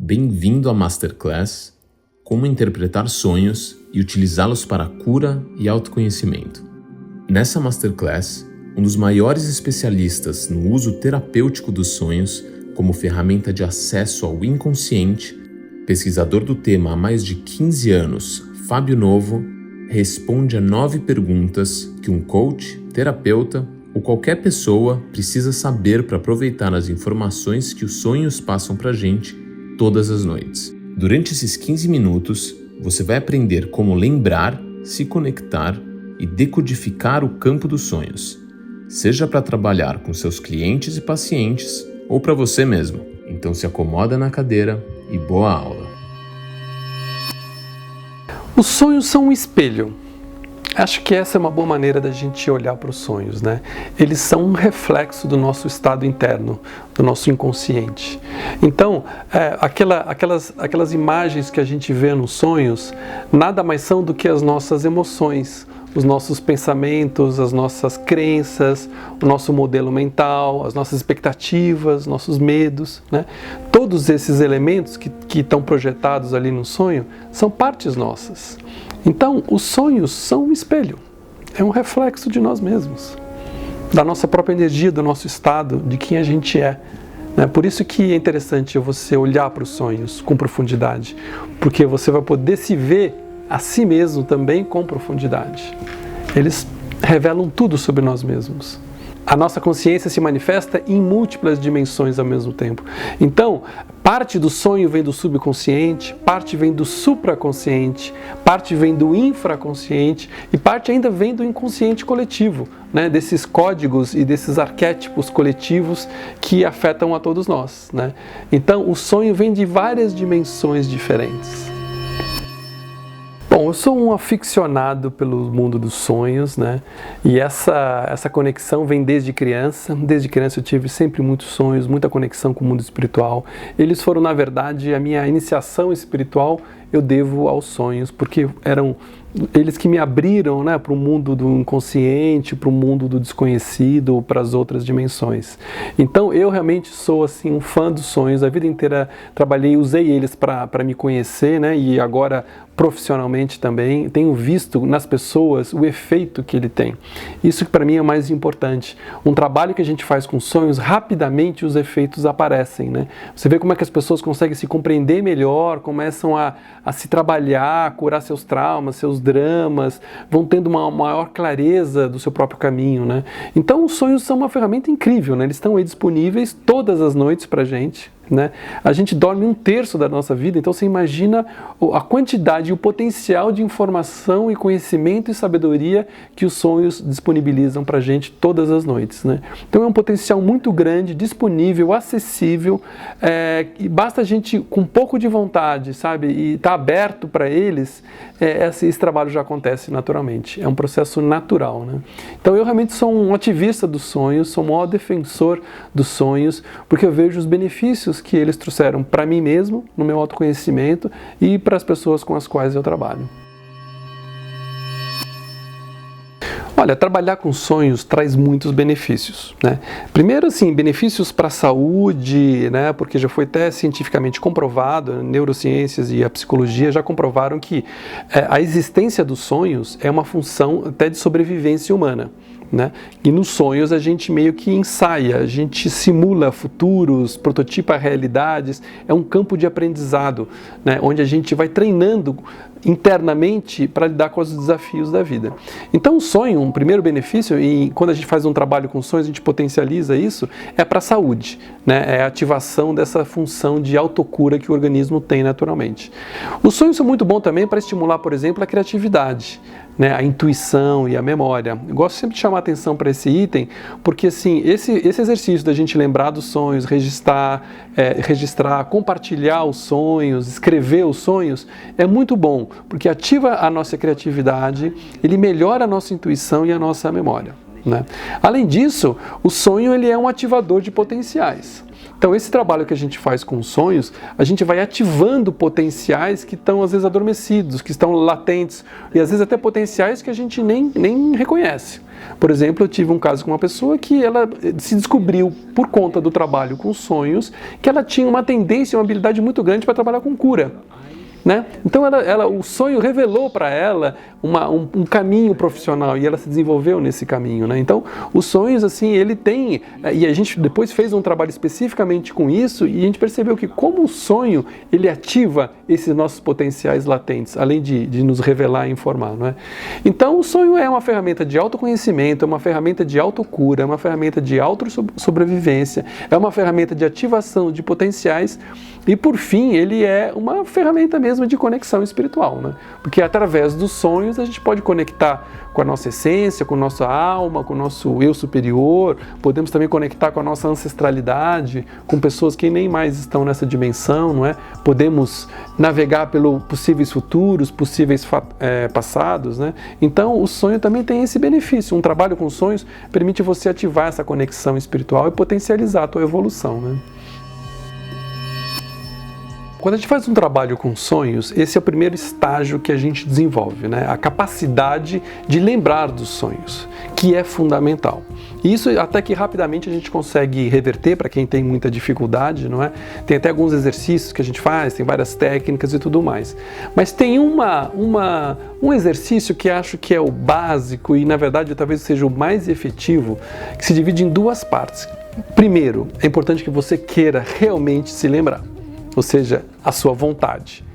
Bem-vindo à Masterclass Como Interpretar Sonhos e Utilizá-los para Cura e Autoconhecimento. Nessa Masterclass, um dos maiores especialistas no uso terapêutico dos sonhos como ferramenta de acesso ao inconsciente, pesquisador do tema há mais de 15 anos, Fábio Novo, responde a 9 perguntas que um coach, terapeuta ou qualquer pessoa precisa saber para aproveitar as informações que os sonhos passam para a gente todas as noites. Durante esses 15 minutos, você vai aprender como lembrar, se conectar e decodificar o campo dos sonhos, seja para trabalhar com seus clientes e pacientes ou para você mesmo. Então se acomoda na cadeira e boa aula. Os sonhos são um espelho. Acho que essa é uma boa maneira da gente olhar para os sonhos, né? Eles são um reflexo do nosso estado interno, do nosso inconsciente. Então, aquelas imagens que a gente vê nos sonhos, nada mais são do que as nossas emoções, os nossos pensamentos, as nossas crenças, o nosso modelo mental, as nossas expectativas, nossos medos, né? Todos esses elementos que estão projetados ali no sonho são partes nossas. Então, os sonhos são um espelho, é um reflexo de nós mesmos, da nossa própria energia, do nosso estado, de quem a gente é. Por isso que é interessante você olhar para os sonhos com profundidade, porque você vai poder se ver a si mesmo também com profundidade. Eles revelam tudo sobre nós mesmos. A nossa consciência se manifesta em múltiplas dimensões ao mesmo tempo. Então, parte do sonho vem do subconsciente, parte vem do supraconsciente, parte vem do infraconsciente e parte ainda vem do inconsciente coletivo, né? Desses códigos e desses arquétipos coletivos que afetam a todos nós, né? Então, o sonho vem de várias dimensões diferentes. Bom, eu sou um aficionado pelo mundo dos sonhos, né? E essa conexão vem desde criança. Desde criança eu tive sempre muitos sonhos, muita conexão com o mundo espiritual. Eles foram, na verdade, a minha iniciação espiritual eu devo aos sonhos, porque eram eles que me abriram, né, para o mundo do inconsciente, para o mundo do desconhecido, para as outras dimensões. Então eu realmente sou assim, um fã dos sonhos, a vida inteira trabalhei, usei eles para me conhecer, né, e agora profissionalmente também tenho visto nas pessoas o efeito que ele tem. Isso que para mim é o mais importante. Um trabalho que a gente faz com sonhos, rapidamente os efeitos aparecem, né? Você vê como é que as pessoas conseguem se compreender melhor, começam a se trabalhar, a curar seus traumas, seus dramas, vão tendo uma maior clareza do seu próprio caminho, né? Então os sonhos são uma ferramenta incrível, né? Eles estão aí disponíveis todas as noites pra gente, né? A gente dorme 1/3 da nossa vida, então você imagina a quantidade e o potencial de informação e conhecimento e sabedoria que os sonhos disponibilizam pra gente todas as noites, né? Então é um potencial muito grande, disponível, acessível, e basta a gente com um pouco de vontade, sabe, e estar aberto para eles, esse trabalho já acontece naturalmente, é um processo natural, né? Então eu realmente sou um ativista dos sonhos, sou o maior defensor dos sonhos, porque eu vejo os benefícios que eles trouxeram para mim mesmo, no meu autoconhecimento e para as pessoas com as quais eu trabalho. Olha, trabalhar com sonhos traz muitos benefícios, né? Primeiro, assim, benefícios para a saúde, né? Porque já foi até cientificamente comprovado, neurociências e a psicologia já comprovaram que a existência dos sonhos é uma função até de sobrevivência humana, né? E nos sonhos a gente meio que ensaia, a gente simula futuros, prototipa realidades, é um campo de aprendizado, né? Onde a gente vai treinando internamente para lidar com os desafios da vida. Então o sonho, um primeiro benefício, e quando a gente faz um trabalho com sonhos, a gente potencializa isso, é para a saúde, né? É a ativação dessa função de autocura que o organismo tem naturalmente. Os sonhos são muito bons também para estimular, por exemplo, a criatividade, né? A intuição e a memória. Eu gosto sempre de chamar a atenção para esse item, porque assim, esse exercício da gente lembrar dos sonhos, registrar, compartilhar os sonhos, escrever os sonhos, é muito bom, porque ativa a nossa criatividade, ele melhora a nossa intuição e a nossa memória, né? Além disso, o sonho ele é um ativador de potenciais. Então esse trabalho que a gente faz com os sonhos, a gente vai ativando potenciais que estão às vezes adormecidos, que estão latentes, e às vezes até potenciais que a gente nem reconhece. Por exemplo, eu tive um caso com uma pessoa que ela se descobriu, por conta do trabalho com sonhos, que ela tinha uma tendência, uma habilidade muito grande para trabalhar com cura. Né? Então o sonho revelou para ela um caminho profissional e ela se desenvolveu nesse caminho, né? Então os sonhos, assim, ele tem, e a gente depois fez um trabalho especificamente com isso, e a gente percebeu que como o sonho ele ativa esses nossos potenciais latentes, além de nos revelar e informar, não é? Então o sonho é uma ferramenta de autoconhecimento, é uma ferramenta de autocura, é uma ferramenta de autossobrevivência, é uma ferramenta de ativação de potenciais. E por fim, ele é uma ferramenta mesmo de conexão espiritual, né? Porque através dos sonhos a gente pode conectar com a nossa essência, com a nossa alma, com o nosso eu superior, podemos também conectar com a nossa ancestralidade, com pessoas que nem mais estão nessa dimensão, não é? Podemos navegar pelos possíveis futuros, possíveis passados, né? Então o sonho também tem esse benefício, um trabalho com sonhos permite você ativar essa conexão espiritual e potencializar a tua evolução, né? Quando a gente faz um trabalho com sonhos, esse é o primeiro estágio que a gente desenvolve, né? A capacidade de lembrar dos sonhos, que é fundamental. E isso até que rapidamente a gente consegue reverter para quem tem muita dificuldade, não é? Tem até alguns exercícios que a gente faz, tem várias técnicas e tudo mais. Mas tem um exercício que acho que é o básico e, na verdade, talvez seja o mais efetivo, que se divide em duas partes. Primeiro, é importante que você queira realmente se lembrar. Ou seja, a sua vontade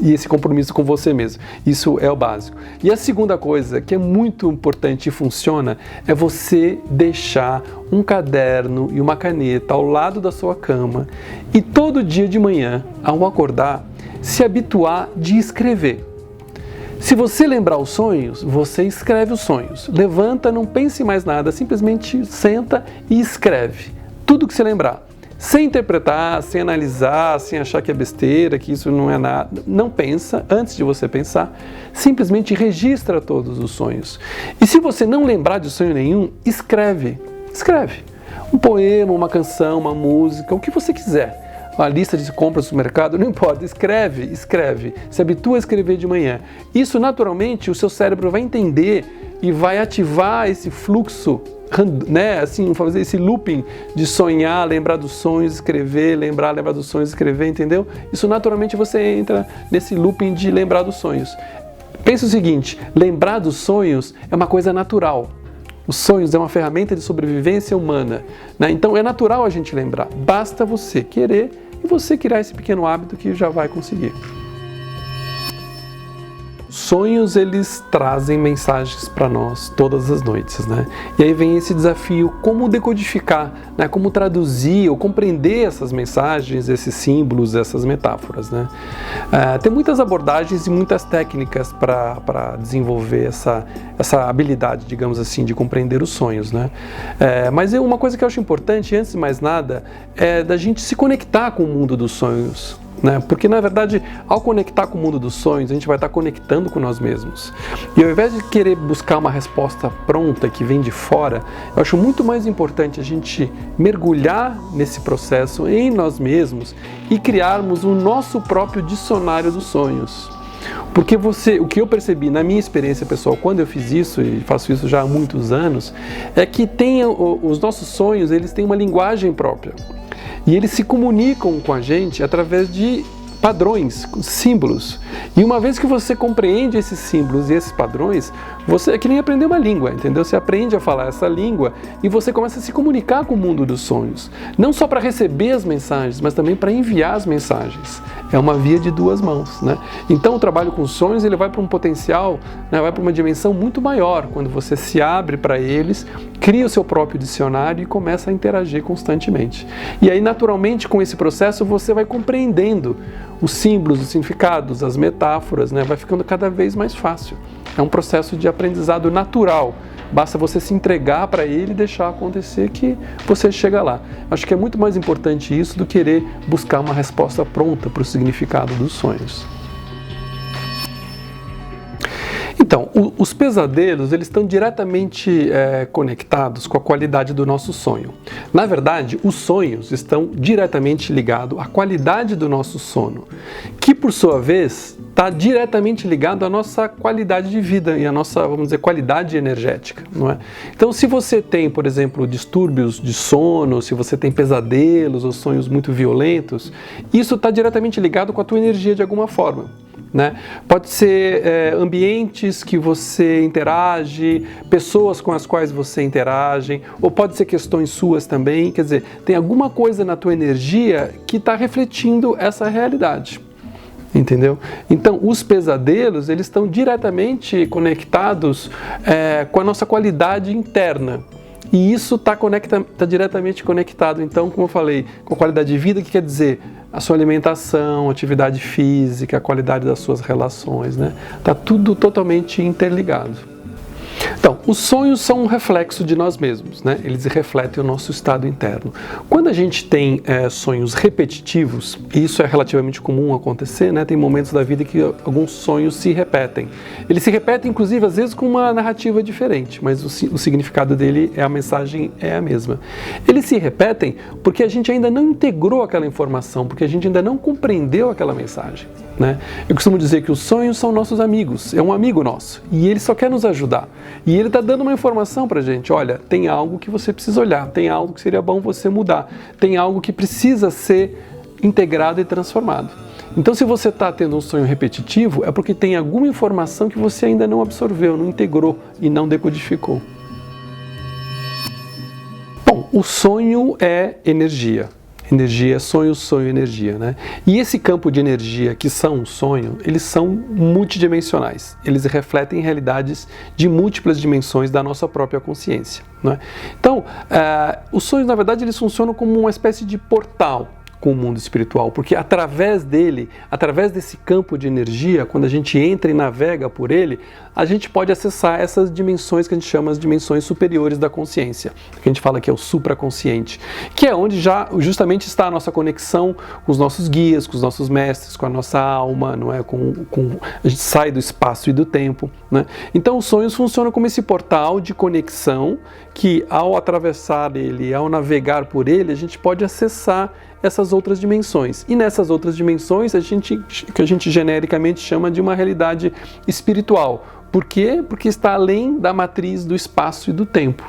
e esse compromisso com você mesmo. Isso é o básico. E a segunda coisa que é muito importante e funciona é você deixar um caderno e uma caneta ao lado da sua cama e todo dia de manhã, ao acordar, se habituar de escrever. Se você lembrar os sonhos, você escreve os sonhos. Levanta, não pense em mais nada, simplesmente senta e escreve tudo que você lembrar. Sem interpretar, sem analisar, sem achar que é besteira, que isso não é nada. Não pensa, antes de você pensar, simplesmente registra todos os sonhos. E se você não lembrar de sonho nenhum, escreve. Escreve. Um poema, uma canção, uma música, o que você quiser. Uma lista de compras no supermercado, não importa. Escreve. Se habitua a escrever de manhã. Isso, naturalmente, o seu cérebro vai entender e vai ativar esse fluxo, né, assim, fazer esse looping de sonhar, lembrar dos sonhos, escrever, lembrar dos sonhos, escrever, entendeu? Isso naturalmente você entra nesse looping de lembrar dos sonhos. Pensa o seguinte, lembrar dos sonhos é uma coisa natural. Os sonhos é uma ferramenta de sobrevivência humana, né? Então é natural a gente lembrar. Basta você querer e você criar esse pequeno hábito que já vai conseguir. Sonhos, eles trazem mensagens para nós todas as noites, né? E aí vem esse desafio, como decodificar, né? Como traduzir ou compreender essas mensagens, esses símbolos, essas metáforas, né? Tem muitas abordagens e muitas técnicas para desenvolver essa habilidade, digamos assim, de compreender os sonhos, né? Mas uma coisa que eu acho importante, antes de mais nada, é da gente se conectar com o mundo dos sonhos, né? Porque, na verdade, ao conectar com o mundo dos sonhos, a gente vai estar conectando com nós mesmos. E ao invés de querer buscar uma resposta pronta que vem de fora, eu acho muito mais importante a gente mergulhar nesse processo em nós mesmos e criarmos o nosso próprio dicionário dos sonhos. Porque o que eu percebi na minha experiência pessoal, quando eu fiz isso, e faço isso já há muitos anos, é que os nossos sonhos, eles têm uma linguagem própria. E eles se comunicam com a gente através de padrões, símbolos. E uma vez que você compreende esses símbolos e esses padrões, você é que nem aprender uma língua, entendeu? Você aprende a falar essa língua e você começa a se comunicar com o mundo dos sonhos. Não só para receber as mensagens, mas também para enviar as mensagens. É uma via de duas mãos, né? Então o trabalho com sonhos, ele vai para um potencial, né, vai para uma dimensão muito maior, quando você se abre para eles, cria o seu próprio dicionário e começa a interagir constantemente. E aí, naturalmente, com esse processo, você vai compreendendo os símbolos, os significados, as metáforas, né? Vai ficando cada vez mais fácil. É um processo de aprendizado natural. Basta você se entregar para ele e deixar acontecer que você chega lá. Acho que é muito mais importante isso do que querer buscar uma resposta pronta para o significado dos sonhos. Então, os pesadelos, eles estão diretamente conectados com a qualidade do nosso sonho. Na verdade, os sonhos estão diretamente ligados à qualidade do nosso sono, que por sua vez está diretamente ligado à nossa qualidade de vida e à nossa, vamos dizer, qualidade energética, não é? Então, se você tem, por exemplo, distúrbios de sono, se você tem pesadelos ou sonhos muito violentos, isso está diretamente ligado com a tua energia de alguma forma, né? Pode ser ambientes que você interage, pessoas com as quais você interage, ou pode ser questões suas também, quer dizer, tem alguma coisa na tua energia que está refletindo essa realidade. Entendeu? Então, os pesadelos, eles estão diretamente conectados com a nossa qualidade interna. E isso está diretamente conectado, então, como eu falei, com a qualidade de vida, que quer dizer a sua alimentação, atividade física, a qualidade das suas relações, né? Está tudo totalmente interligado. Então, os sonhos são um reflexo de nós mesmos, né? Eles refletem o nosso estado interno. Quando a gente tem sonhos repetitivos, e isso é relativamente comum acontecer, né? Tem momentos da vida que alguns sonhos se repetem. Eles se repetem, inclusive, às vezes com uma narrativa diferente, mas o significado dele, a mensagem é a mesma. Eles se repetem porque a gente ainda não integrou aquela informação, porque a gente ainda não compreendeu aquela mensagem, né? Eu costumo dizer que os sonhos são nossos amigos, é um amigo nosso, e ele só quer nos ajudar. E ele está dando uma informação para a gente, olha, tem algo que você precisa olhar, tem algo que seria bom você mudar, tem algo que precisa ser integrado e transformado. Então, se você está tendo um sonho repetitivo, é porque tem alguma informação que você ainda não absorveu, não integrou e não decodificou. Bom, o sonho é energia. Energia é sonho, sonho, energia, né? E esse campo de energia que são um sonho, eles são multidimensionais. Eles refletem realidades de múltiplas dimensões da nossa própria consciência, né? Então, os sonhos, na verdade, eles funcionam como uma espécie de portal com o mundo espiritual, porque através dele, através desse campo de energia, quando a gente entra e navega por ele, a gente pode acessar essas dimensões que a gente chama as dimensões superiores da consciência, que a gente fala que é o supraconsciente, que é onde já justamente está a nossa conexão com os nossos guias, com os nossos mestres, com a nossa alma, não é? A gente sai do espaço e do tempo, né? Então os sonhos funcionam como esse portal de conexão que, ao atravessar ele, ao navegar por ele, a gente pode acessar essas outras dimensões. E nessas outras dimensões, que a gente genericamente chama de uma realidade espiritual. Por quê? Porque está além da matriz do espaço e do tempo.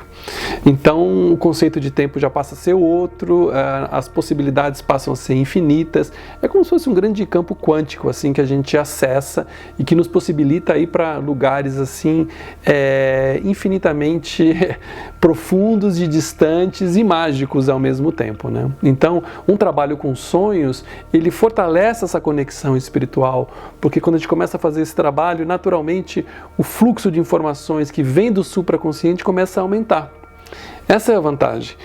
Então, o conceito de tempo já passa a ser outro, as possibilidades passam a ser infinitas. É como se fosse um grande campo quântico, assim, que a gente acessa e que nos possibilita ir para lugares, assim, infinitamente profundos e distantes e mágicos ao mesmo tempo, né? Então, um trabalho com sonhos, ele fortalece essa conexão espiritual, porque quando a gente começa a fazer esse trabalho, naturalmente, o fluxo de informações que vem do supraconsciente começa a aumentar. Essa é a vantagem.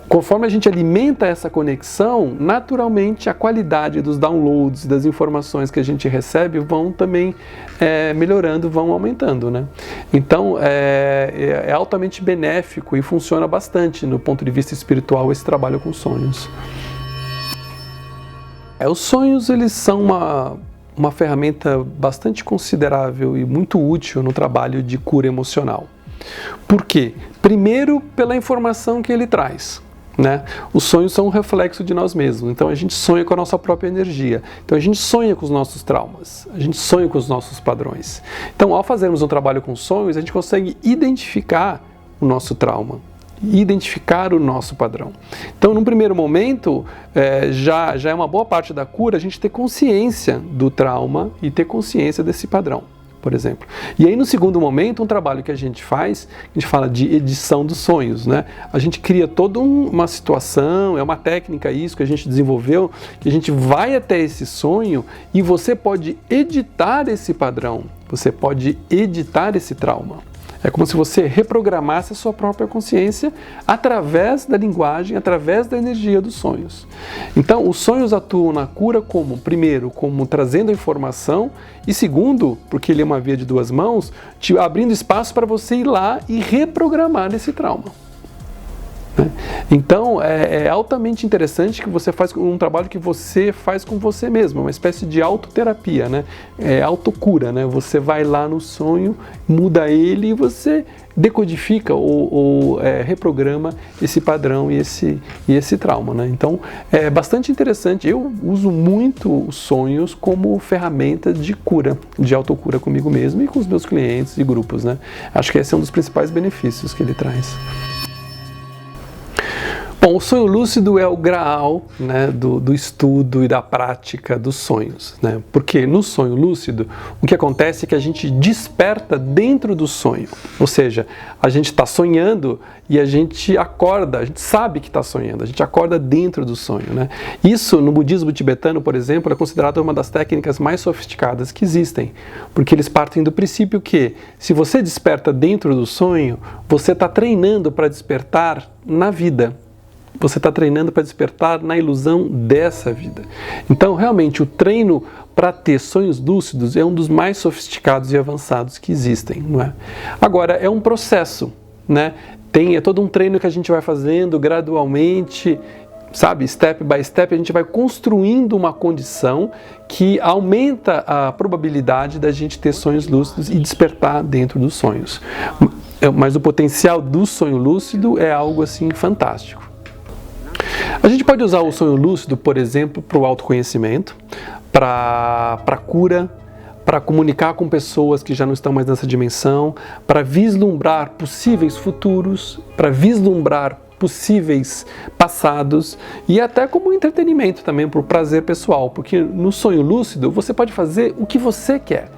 Conforme a gente alimenta essa conexão, naturalmente a qualidade dos downloads, das informações que a gente recebe vão também melhorando, vão aumentando, né? Então é altamente benéfico e funciona bastante no ponto de vista espiritual esse trabalho com sonhos. Os sonhos, eles são uma ferramenta bastante considerável e muito útil no trabalho de cura emocional. Por quê? Primeiro, pela informação que ele traz, né? Os sonhos são um reflexo de nós mesmos, então a gente sonha com a nossa própria energia, então a gente sonha com os nossos traumas, a gente sonha com os nossos padrões. Então, ao fazermos um trabalho com sonhos, a gente consegue identificar o nosso trauma, identificar o nosso padrão. Então, num primeiro momento, já é uma boa parte da cura a gente ter consciência do trauma e ter consciência desse padrão, por exemplo. E aí, no segundo momento, um trabalho que a gente faz, a gente fala de edição dos sonhos, né? A gente cria toda uma situação, é uma técnica isso que a gente desenvolveu, que a gente vai até esse sonho e você pode editar esse padrão, você pode editar esse trauma. É como se você reprogramasse a sua própria consciência através da linguagem, através da energia dos sonhos. Então, os sonhos atuam na cura primeiro, como trazendo a informação, e segundo, porque ele é uma via de duas mãos, te abrindo espaço para você ir lá e reprogramar esse trauma. né? Então, é altamente interessante que você faz um trabalho que você faz com você mesmo, uma espécie de autoterapia, né? Autocura, né? Você vai lá no sonho, muda ele e você decodifica ou reprograma esse padrão e esse trauma, né? Então, é bastante interessante. Eu uso muito os sonhos como ferramenta de cura, de autocura comigo mesmo e com os meus clientes e grupos, né? Acho que esse é um dos principais benefícios que ele traz. Bom, o sonho lúcido é o graal, né, do estudo e da prática dos sonhos, né? Porque no sonho lúcido, o que acontece é que a gente desperta dentro do sonho. Ou seja, a gente está sonhando e a gente acorda, a gente sabe que está sonhando, a gente acorda dentro do sonho, né? Isso, no budismo tibetano, por exemplo, é considerado uma das técnicas mais sofisticadas que existem. Porque eles partem do princípio que, se você desperta dentro do sonho, você está treinando para despertar na vida. Você está treinando para despertar na ilusão dessa vida. Então, realmente, o treino para ter sonhos lúcidos é um dos mais sofisticados e avançados que existem, não é? Agora, é um processo, né? É todo um treino que a gente vai fazendo gradualmente, sabe? Step by step, a gente vai construindo uma condição que aumenta a probabilidade da gente ter sonhos lúcidos e despertar dentro dos sonhos. Mas o potencial do sonho lúcido é algo, assim, fantástico. A gente pode usar o sonho lúcido, por exemplo, para o autoconhecimento, para cura, para comunicar com pessoas que já não estão mais nessa dimensão, para vislumbrar possíveis futuros, para vislumbrar possíveis passados e até como entretenimento também, para o prazer pessoal, porque no sonho lúcido você pode fazer o que você quer.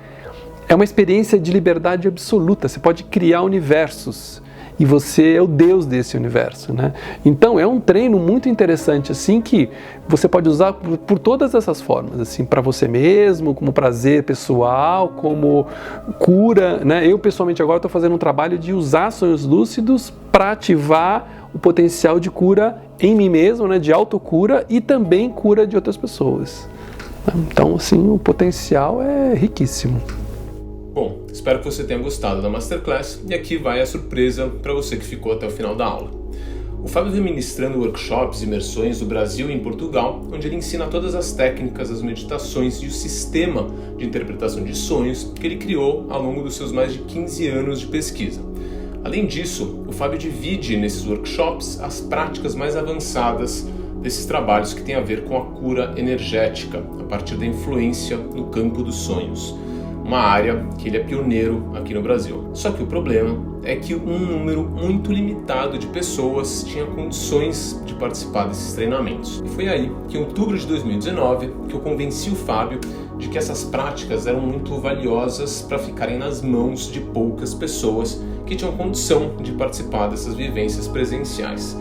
É uma experiência de liberdade absoluta, você pode criar universos. E você é o Deus desse universo, né? Então é um treino muito interessante, assim, que você pode usar por todas essas formas, assim, para você mesmo, como prazer pessoal, como cura, né? Eu pessoalmente agora estou fazendo um trabalho de usar sonhos lúcidos para ativar o potencial de cura em mim mesmo, né? De autocura e também cura de outras pessoas. Então, assim, o potencial é riquíssimo. Bom, espero que você tenha gostado da Masterclass e aqui vai a surpresa para você que ficou até o final da aula. O Fábio vem ministrando workshops e imersões no Brasil e em Portugal, onde ele ensina todas as técnicas, as meditações e o sistema de interpretação de sonhos que ele criou ao longo dos seus mais de 15 anos de pesquisa. Além disso, o Fábio divide nesses workshops as práticas mais avançadas desses trabalhos que têm a ver com a cura energética, a partir da influência no campo dos sonhos. Uma área que ele é pioneiro aqui no Brasil. Só que o problema é que um número muito limitado de pessoas tinha condições de participar desses treinamentos. E foi aí que em outubro de 2019 que eu convenci o Fábio de que essas práticas eram muito valiosas para ficarem nas mãos de poucas pessoas que tinham condição de participar dessas vivências presenciais.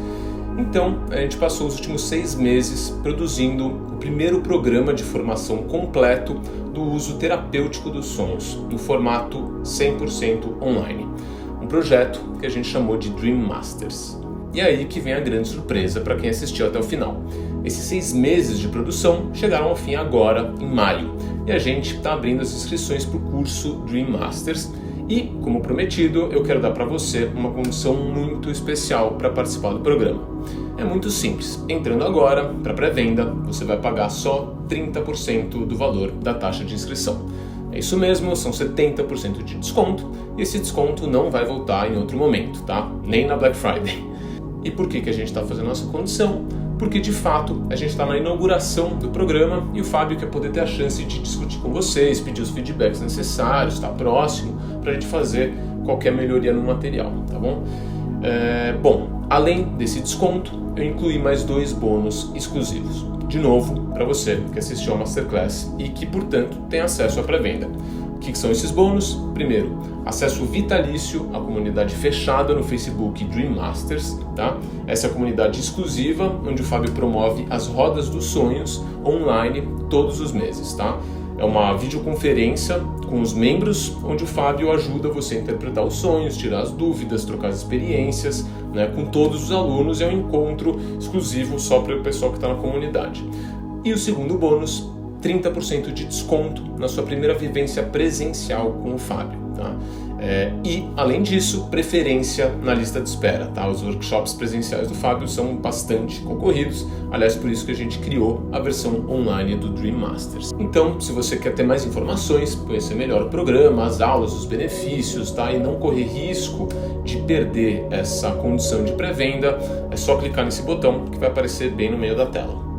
Então, a gente passou os últimos 6 meses produzindo o primeiro programa de formação completo do uso terapêutico dos sonhos, no formato 100% online. Um projeto que a gente chamou de Dream Masters. E aí que vem a grande surpresa para quem assistiu até o final. Esses 6 meses de produção chegaram ao fim agora, em maio, e a gente está abrindo as inscrições para o curso Dream Masters. E, como prometido, eu quero dar para você uma condição muito especial para participar do programa. É muito simples. Entrando agora para pré-venda, você vai pagar só 30% do valor da taxa de inscrição. É isso mesmo, são 70% de desconto, e esse desconto não vai voltar em outro momento, tá? Nem na Black Friday. E por que a gente está fazendo essa condição? Porque, de fato, a gente está na inauguração do programa e o Fábio quer poder ter a chance de discutir com vocês, pedir os feedbacks necessários, estar próximo, para a gente fazer qualquer melhoria no material, tá bom? Bom, além desse desconto, eu incluí mais 2 bônus exclusivos. De novo, para você que assistiu a Masterclass e que, portanto, tem acesso à pré-venda. O que são esses bônus? Primeiro, acesso vitalício à comunidade fechada no Facebook Dream Masters, tá? Essa é a comunidade exclusiva onde o Fábio promove as rodas dos sonhos online todos os meses, tá? É uma videoconferência com os membros onde o Fábio ajuda você a interpretar os sonhos, tirar as dúvidas, trocar as experiências, né, com todos os alunos. É um encontro exclusivo só para o pessoal que está na comunidade. E o segundo bônus, 30% de desconto na sua primeira vivência presencial com o Fábio. Tá? E, além disso, preferência na lista de espera, tá? Os workshops presenciais do Fábio são bastante concorridos, aliás, por isso que a gente criou a versão online do Dream Masters. Então, se você quer ter mais informações, conhecer melhor o programa, as aulas, os benefícios, tá? E não correr risco de perder essa condição de pré-venda, é só clicar nesse botão que vai aparecer bem no meio da tela.